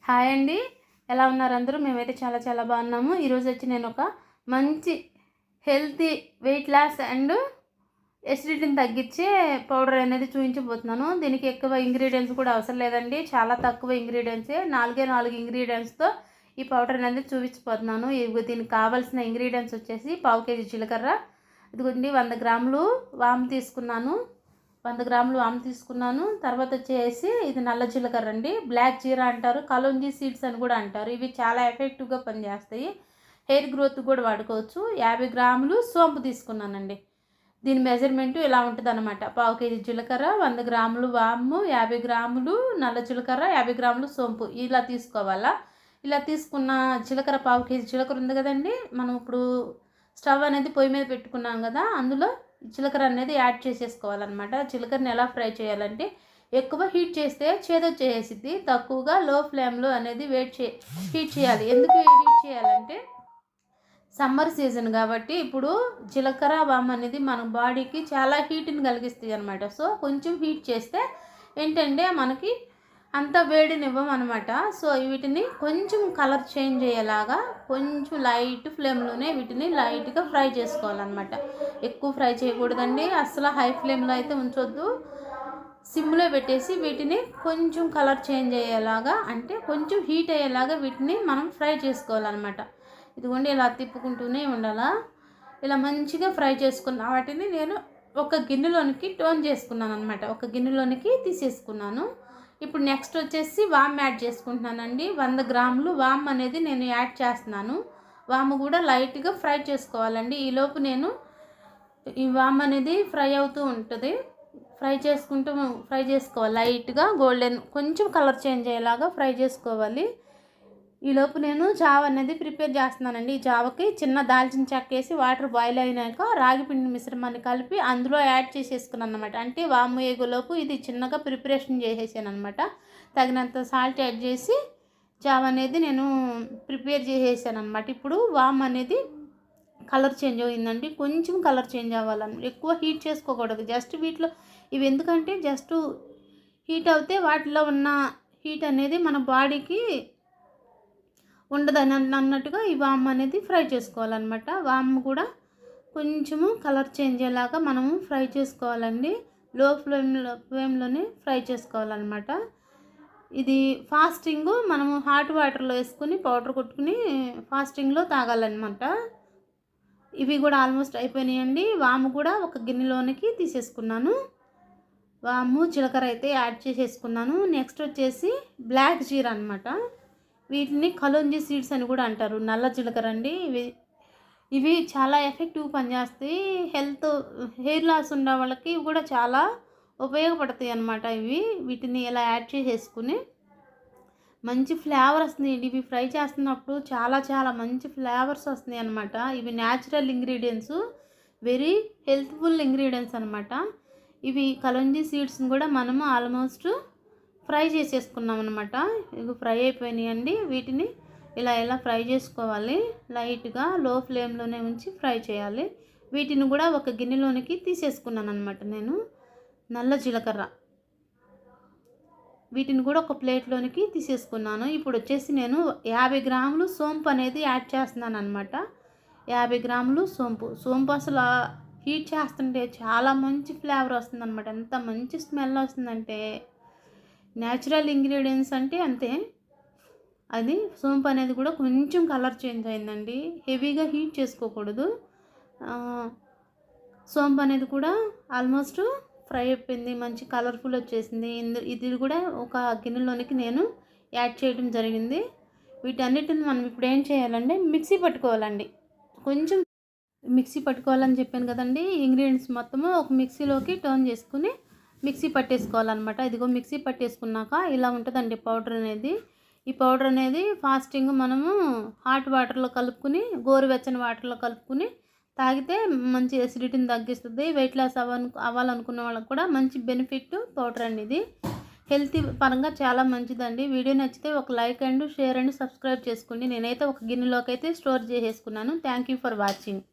Hi అండి. ఎలా ఉన్నారు అందరూ? మేమైతే చాలా చాలా బాగున్నాము. ఈరోజు వచ్చి నేను ఒక మంచి హెల్తీ వెయిట్ లాస్ అండ్ ఎసిడిటీని తగ్గించే పౌడర్ అనేది చూపించబోతున్నాను. దీనికి ఎక్కువ ఇంగ్రీడియంట్స్ కూడా అవసరం లేదండి. చాలా తక్కువ ఇంగ్రీడియంట్సే, 4 ఇంగ్రీడియంట్స్తో ఈ పౌడర్ అనేది చూపించబోతున్నాను. దీనికి కావాల్సిన ఇంగ్రీడియంట్స్ వచ్చేసి 1/2 కేజీ జీలకర్ర, ఇదిగోండి 100 గ్రాములు వాము తీసుకున్నాను. 100 గ్రాములు వాము తీసుకున్నాను. తర్వాత వచ్చేసి ఇది నల్ల జీలకర్ర అండి, బ్లాక్ జీరా అంటారు, కలోంజీ సీడ్స్ అని కూడా అంటారు. ఇవి చాలా ఎఫెక్టివ్గా పనిచేస్తాయి. హెయిర్ గ్రోత్ కూడా వాడుకోవచ్చు. 50 గ్రాములు సోంపు తీసుకున్నానండి. దీని మెజర్మెంట్ ఇలా ఉంటుంది అనమాట. 1/2 కేజీ జీలకర్ర, 100 గ్రాములు వాము, 50 గ్రాములు నల్ల జీలకర్ర, 50 గ్రాములు సోంపు ఇలా తీసుకోవాలా. ఇలా తీసుకున్న జీలకర్ర 1/2 కేజీ జీలకర్ర ఉంది కదండి, మనం ఇప్పుడు స్టవ్ అనేది పొయ్యి మీద పెట్టుకున్నాం కదా, అందులో జీలకర్ర అనేది యాడ్ చేసేసుకోవాలన్నమాట. జీలకర్రని ఎలా ఫ్రై చేయాలంటే, ఎక్కువ హీట్ చేస్తే చేదొచ్చేసిద్ది. తక్కువగా లో ఫ్లేమ్లో అనేది హీట్ చేయాలి. ఎందుకు హీట్ చేయాలంటే, సమ్మర్ సీజన్ కాబట్టి ఇప్పుడు జీలకర్ర వాము అనేది మన బాడీకి చాలా హీట్ని కలిగిస్తాయి అనమాట. సో కొంచెం హీట్ చేస్తే ఏంటంటే మనకి అంత వేడినివ్వం అనమాట. సో వీటిని కొంచెం కలర్ చేంజ్ అయ్యేలాగా కొంచెం లైట్ ఫ్లేమ్లోనే వీటిని లైట్గా ఫ్రై చేసుకోవాలన్నమాట. ఎక్కువ ఫ్రై చేయకూడదండి, అసలు హై ఫ్లేమ్లో అయితే ఉంచొద్దు. సిమ్లో పెట్టేసి వీటిని కొంచెం కలర్ చేంజ్ అయ్యేలాగా, అంటే కొంచెం హీట్ అయ్యేలాగా వీటిని మనం ఫ్రై చేసుకోవాలన్నమాట. ఇదిగోండి ఇలా తిప్పుకుంటూనే ఉండాలా. ఇలా మంచిగా ఫ్రై చేసుకున్న వాటిని నేను ఒక గిన్నెలోనికి టర్న్ చేసుకున్నాను అనమాట. ఒక గిన్నెలోనికి తీసేసుకున్నాను. ఇప్పుడు నెక్స్ట్ వచ్చేసి వామ్ యాడ్ చేసుకుంటున్నానండి. 100 గ్రాములు వామ్ అనేది నేను యాడ్ చేస్తున్నాను. వాము కూడా లైట్గా ఫ్రై చేసుకోవాలండి. ఈలోపు నేను ఈ వామ్ అనేది ఫ్రై అవుతూ ఉంటుంది. ఫ్రై చేసుకోవాలి లైట్గా గోల్డెన్, కొంచెం కలర్ చేంజ్ అయ్యేలాగా ఫ్రై చేసుకోవాలి. ఈలోపు నేను జావ అనేది ప్రిపేర్ చేస్తున్నానండి. ఈ జావకి చిన్న దాల్చిన చెక్క వేసి వాటర్ బాయిల్ అయినాక రాగి పిండి మిశ్రమాన్ని కలిపి అందులో యాడ్ చేసేసుకున్నాను అనమాట. అంటే వాము ఏగులోపు ఇది చిన్నగా ప్రిపరేషన్ చేసేసాను అనమాట. తగినంత సాల్ట్ యాడ్ చేసి జావ అనేది నేను ప్రిపేర్ చేసేసాను అనమాట. ఇప్పుడు వామ్ అనేది కలర్ చేంజ్ అయిందండి. కొంచెం కలర్ చేంజ్ అవ్వాలన్నమాట. ఎక్కువ హీట్ చేసుకోకూడదు. జస్ట్ వీటిలో ఇవి ఎందుకంటే జస్ట్ హీట్ అవుతే వాటిలో ఉన్న హీట్ అనేది మన బాడీకి ఉండదని అన్నట్టుగా ఈ వామ్ అనేది ఫ్రై చేసుకోవాలన్నమాట. వామ్ కూడా కొంచెము కలర్ చేంజ్ అయ్యేలాగా మనము ఫ్రై చేసుకోవాలండి. లో ఫ్లేమ్లోనే ఫ్రై చేసుకోవాలన్నమాట. ఇది ఫాస్టింగ్ మనము హాట్ వాటర్లో వేసుకుని పౌడర్ కొట్టుకుని ఫాస్టింగ్లో తాగాలన్నమాట. ఇవి కూడా ఆల్మోస్ట్ అయిపోయినాయండి. వాము కూడా ఒక గిన్నెలోనికి తీసేసుకున్నాను. వాము జీలకర్ర అయితే యాడ్ చేసేసుకున్నాను. నెక్స్ట్ వచ్చేసి బ్లాక్ జీరా అనమాట. వీటిని కలోంజీ సీడ్స్ అని కూడా అంటారు, నల్ల జీలకర్ర అండి. ఇవి చాలా ఎఫెక్టివ్ పనిచేస్తాయి. హెయిర్ లాస్ ఉన్న వాళ్ళకి ఇవి కూడా చాలా ఉపయోగపడతాయి అన్నమాట. వీటిని ఇలా యాడ్ చేసేసుకుని మంచి ఫ్లేవర్ వస్తుంది. ఇవి ఫ్రై చేస్తున్నప్పుడు చాలా చాలా మంచి ఫ్లేవర్స్ వస్తున్నాయి అన్నమాట. ఇవి natural ingredients, very healthful ingredients అనమాట. ఇవి కలోంజీ సీడ్స్ని కూడా మనము ఆల్మోస్ట్ ఫ్రై చేసేసుకున్నాం అనమాట. ఇవి ఫ్రై అయిపోయినాయండి. వీటిని ఇలా ఫ్రై చేసుకోవాలి. లైట్గా లో ఫ్లేమ్లోనే ఉంచి ఫ్రై చేయాలి. వీటిని కూడా ఒక గిన్నెలోనికి తీసేసుకున్నాను అనమాట. నేను నల్ల జీలకర్ర వీటిని కూడా ఒక ప్లేట్లోనికి తీసేసుకున్నాను. ఇప్పుడు వచ్చేసి నేను 50 గ్రాములు సోంపు అనేది యాడ్ చేస్తున్నాను అనమాట. 50 గ్రాములు సోంపు అసలు హీట్ చేస్తుంటే చాలా మంచి ఫ్లేవర్ వస్తుంది అనమాట. ఎంత మంచి స్మెల్ వస్తుందంటే, న్యాచురల్ ఇంగ్రీడియంట్స్ అంటే అంతే. అది సోంపు అనేది కూడా కొంచెం కలర్ చేంజ్ అయిందండి. హెవీగా హీట్ చేసుకోకూడదు. సోంపు అనేది కూడా ఆల్మోస్ట్ ఫ్రై అయిపోయింది, మంచి కలర్ఫుల్ వచ్చేసింది. ఇది కూడా ఒక గిన్నెలోనికి నేను యాడ్ చేయడం జరిగింది. వీటన్నిటిని మనం ఇప్పుడు ఏం చేయాలంటే మిక్సీ పట్టుకోవాలండి. కొంచెం మిక్సీ పట్టుకోవాలని చెప్పాను కదండి. ఇంగ్రీడియంట్స్ మొత్తము ఒక మిక్సీలోకి టర్న్ చేసుకుని మిక్సీ పట్టేసుకోవాలన్నమాట. ఇదిగో మిక్సీ పట్టేసుకున్నాక ఇలా ఉంటుందండి పౌడర్ అనేది. ఈ పౌడర్ అనేది ఫాస్టింగ్ మనము హాట్ వాటర్లో కలుపుకుని, గోరువెచ్చని వాటర్లో కలుపుకుని తాగితే మంచి ఎసిడిటీని తగ్గిస్తుంది. వెయిట్ లాస్ అవ్వాలనుకున్న వాళ్ళకి కూడా మంచి బెనిఫిట్ పౌడర్ అండి. ఇది హెల్తీ పరంగా చాలా మంచిదండి. వీడియో నచ్చితే ఒక like and share and subscribe చేసుకోండి. నేనైతే ఒక గిన్నెలోకి అయితే స్టోర్ చేసేసుకున్నాను. Thank you for watching.